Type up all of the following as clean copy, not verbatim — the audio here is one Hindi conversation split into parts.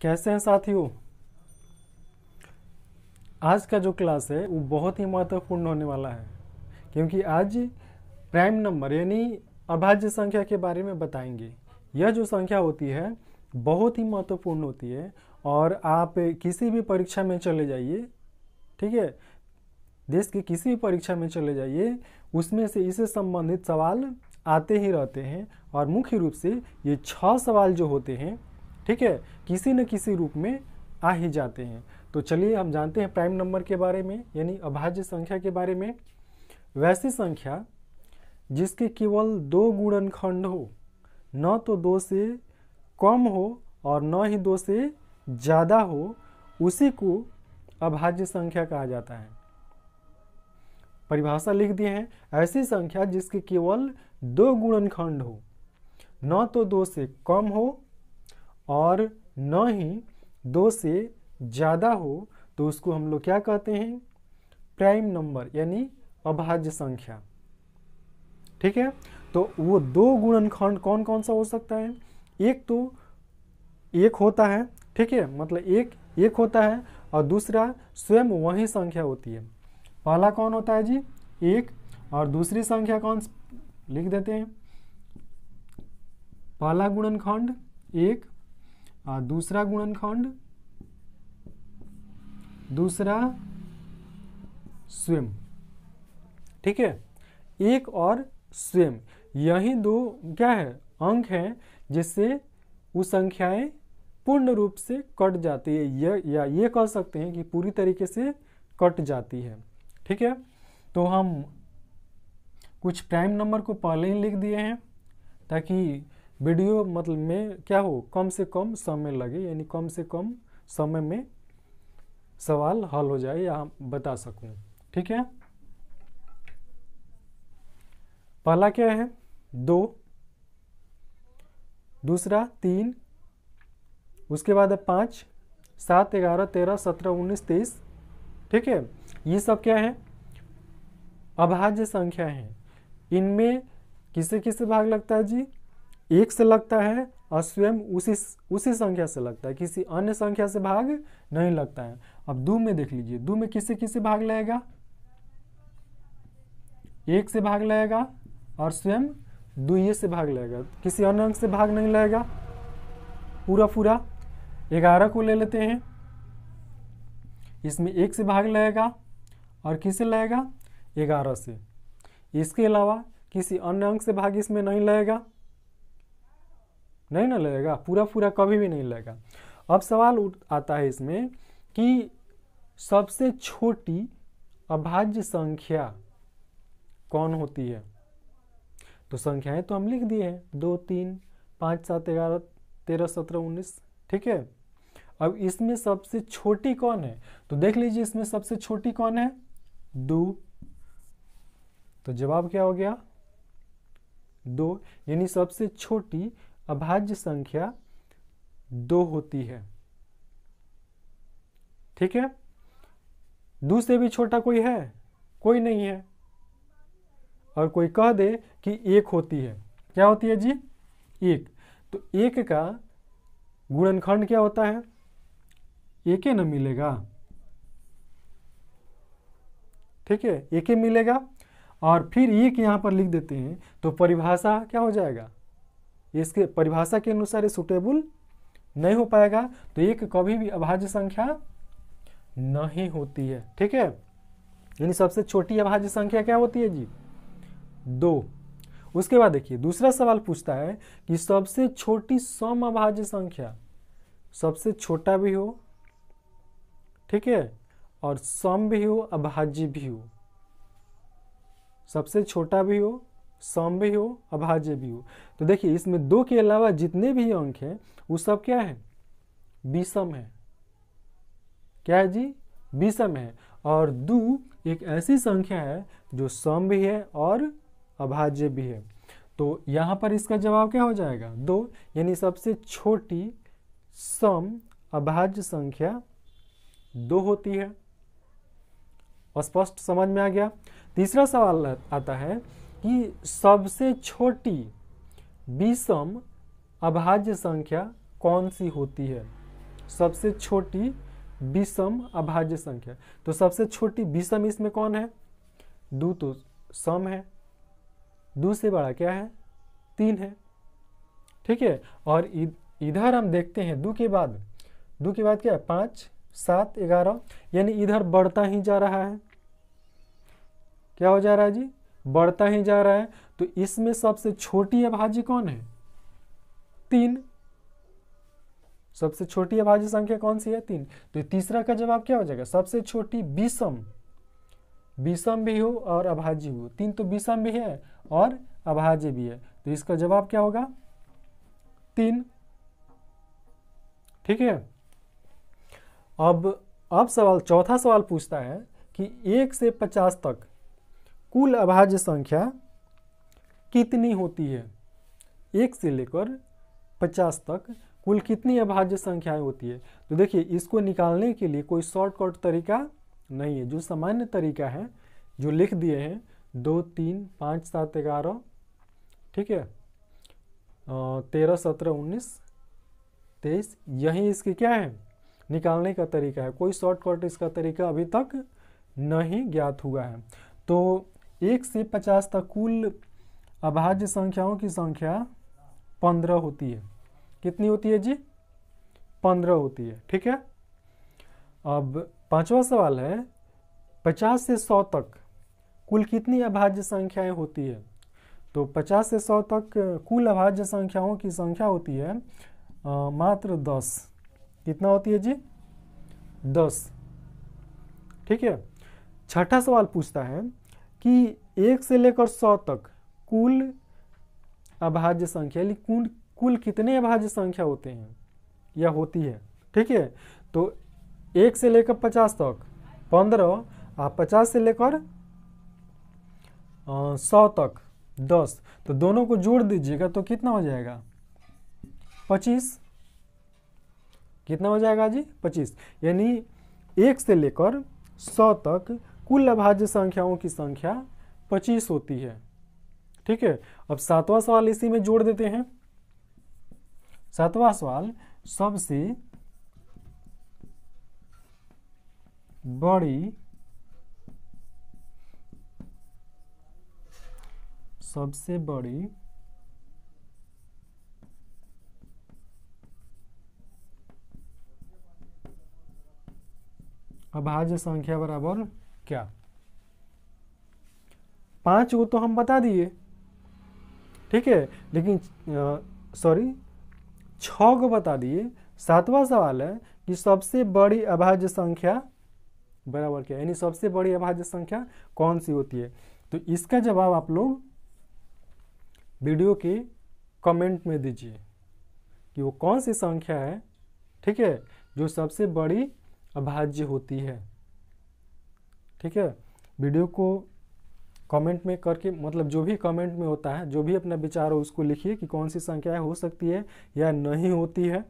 कैसे हैं साथियों। आज का जो क्लास है वो बहुत ही महत्वपूर्ण होने वाला है, क्योंकि आज प्राइम नंबर यानी अभाज्य संख्या के बारे में बताएंगे। यह जो संख्या होती है बहुत ही महत्वपूर्ण होती है और आप किसी भी परीक्षा में चले जाइए, ठीक है, देश की किसी भी परीक्षा में चले जाइए, उसमें से इससे संबंधित सवाल आते ही रहते हैं। और मुख्य रूप से ये 6 सवाल जो होते हैं, ठीक है, किसी न किसी रूप में आ ही जाते हैं। तो चलिए हम जानते हैं प्राइम नंबर के बारे में, यानी अभाज्य संख्या के बारे में। वैसी संख्या जिसके केवल 2 गुणनखंड हो, न तो 2 से कम हो और न ही 2 से ज़्यादा हो, उसी को अभाज्य संख्या कहा जाता है। परिभाषा लिख दिए हैं, ऐसी संख्या जिसके केवल 2 गुणनखंड हो, न तो 2 से कम हो और न ही 2 से ज़्यादा हो, तो उसको हम लोग क्या कहते हैं, प्राइम नंबर यानी अभाज्य संख्या। ठीक है, तो वो 2 गुणनखंड कौन कौन सा हो सकता है। एक तो एक होता है, ठीक है, मतलब एक होता है, और दूसरा स्वयं वही संख्या होती है। पहला कौन होता है जी, एक, और दूसरी संख्या कौन लिख देते हैं, पहला गुणनखंड एक और दूसरा गुणनखंड दूसरा स्वयं। ठीक है, एक और स्वयं, यही 2 क्या है, अंक हैं जिससे वो संख्याएं पूर्ण रूप से कट जाती है, या ये कह सकते हैं कि पूरी तरीके से कट जाती है। ठीक है, तो हम कुछ प्राइम नंबर को पहले ही लिख दिए हैं ताकि वीडियो मतलब में क्या हो, कम से कम समय लगे, यानी कम से कम समय में सवाल हल हो जाए या बता सकूं। ठीक है, पहला क्या है 2, दूसरा 3, उसके बाद है 5, 7, 11, 13, 17, 19, 23। ठीक है, ये सब क्या है, अभाज्य संख्या है। इनमें किसे किसे भाग लगता है जी, 1 से लगता है और स्वयं उसी संख्या से लगता है, किसी अन्य संख्या से भाग नहीं लगता है। अब 2 में देख लीजिए, 2 में किसे किसे भाग लगेगा, 1 से भाग लगेगा और स्वयं 2 से भाग लगेगा, किसी अन्य अंक से भाग नहीं लगेगा पूरा। 11 को ले लेते हैं, इसमें 1 से भाग लगेगा और किससे लगेगा, 11 से। इसके अलावा किसी अन्य अंक से भाग इसमें नहीं लगेगा, नहीं ना लगेगा, पूरा कभी भी नहीं लगेगा। अब सवाल आता है इसमें कि सबसे छोटी अभाज्य संख्या कौन होती है। तो संख्याएं तो हम लिख दिए हैं, 2, 3, 5, 7, 11, 13, 17, 19। ठीक है, अब इसमें सबसे छोटी कौन है, तो देख लीजिए इसमें सबसे छोटी कौन है, 2। तो जवाब क्या हो गया, 2, यानी सबसे छोटी अभाज्य संख्या 2 होती है। ठीक है, 2 से भी छोटा कोई है, कोई नहीं है। और कोई कह दे कि 1 होती है, क्या होती है जी, 1। तो 1 का गुणनखंड क्या होता है, 1 न मिलेगा। ठीक है, 1 मिलेगा और फिर 1 यहाँ पर लिख देते हैं, तो परिभाषा क्या हो जाएगा, इसके परिभाषा के अनुसार ये सुटेबल नहीं हो पाएगा, तो 1 कभी भी अभाज्य संख्या नहीं होती है। ठीक है, यानी सबसे छोटी अभाज्य संख्या क्या होती है जी, 2। उसके बाद देखिए दूसरा सवाल पूछता है कि सबसे छोटी सम अभाज्य संख्या, सबसे छोटा भी हो, ठीक है, और सम भी हो, अभाज्य भी हो। सबसे छोटा भी हो, सम भी हो, अभाज्य भी हो। तो देखिए इसमें 2 के अलावा जितने भी अंक हैं वो सब क्या है, विषम है। क्या है जी, विषम है। और 2 एक ऐसी संख्या है जो सम भी है और अभाज्य भी है। तो यहाँ पर इसका जवाब क्या हो जाएगा, 2, यानी सबसे छोटी सम अभाज्य संख्या 2 होती है। स्पष्ट समझ में आ गया। तीसरा सवाल आता है कि सबसे छोटी विषम अभाज्य संख्या कौन सी होती है। सबसे छोटी विषम अभाज्य संख्या। तो सबसे छोटी विषम इसमें कौन है? 2 तो सम है, 2 से बड़ा क्या है? 3 है। ठीक है, और इधर हम देखते हैं 2 के बाद क्या है? 5, 7, 11, यानी इधर बढ़ता ही जा रहा है। क्या हो जा रहा है जी? बढ़ता ही जा रहा है। तो इसमें सबसे छोटी अभाज्य कौन है? 3। सबसे छोटी अभाज्य संख्या कौन सी है? 3। तो तीसरा का जवाब क्या हो जाएगा? सबसे छोटी विषम, विषम भी हो और अभाज्य हो। 3 तो विषम भी है और अभाज्य भी है, तो इसका जवाब क्या होगा? 3। ठीक है। अब सवाल, चौथा सवाल पूछता है कि 1 से 50 तक कुल अभाज्य संख्या कितनी होती है? 1 से लेकर 50 तक कुल कितनी अभाज्य संख्याएं होती है? तो देखिए, इसको निकालने के लिए कोई शॉर्टकट तरीका नहीं है। जो सामान्य तरीका है, जो लिख दिए हैं 2, 3, 5, 7, 11, ठीक है, 13, 17, 19, 23, यही इसकी क्या है? निकालने का तरीका है। कोई शॉर्टकट इसका तरीका अभी तक नहीं ज्ञात हुआ है। तो 1 से 50 तक कुल अभाज्य संख्याओं की संख्या 15 होती है। कितनी होती है जी? 15 होती है। ठीक है। अब पांचवा सवाल है, 50 से 100 तक कुल कितनी अभाज्य संख्याएं होती है? तो 50 से 100 तक कुल अभाज्य संख्याओं की संख्या होती है मात्र 10। कितना होती है जी? 10। ठीक है। छठा सवाल पूछता है कि 1 से लेकर 100 तक कुल अभाज्य संख्या, कुल कितने अभाज्य संख्या होते हैं या होती है? ठीक है। तो 1 से लेकर 50 तक 15, और 50 से लेकर 100 तक 10, तो दोनों को जोड़ दीजिएगा तो कितना हो जाएगा? 25। कितना हो जाएगा जी? 25। यानी 1 से लेकर 100 तक कुल अभाज्य संख्याओं की संख्या 25 होती है। ठीक है। अब 7वां सवाल इसी में जोड़ देते हैं। 7वां सवाल, सबसे बड़ी अभाज्य संख्या बराबर क्या? 5 को तो हम बता दिए, ठीक है, लेकिन 6 को बता दिए। 7वां सवाल है कि सबसे बड़ी अभाज्य संख्या बराबर क्या, यानी सबसे बड़ी अभाज्य संख्या कौन सी होती है? तो इसका जवाब आप लोग वीडियो के कमेंट में दीजिए कि वो कौन सी संख्या है, ठीक है, जो सबसे बड़ी अभाज्य होती है। ठीक है। वीडियो को कमेंट में करके, मतलब जो भी कमेंट में होता है, जो भी अपना विचार हो उसको लिखिए कि कौन सी संख्याएं हो सकती है या नहीं होती है।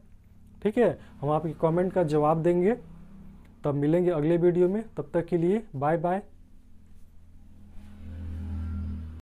ठीक है। हम आपके कमेंट का जवाब देंगे। तब मिलेंगे अगले वीडियो में। तब तक के लिए बाय बाय।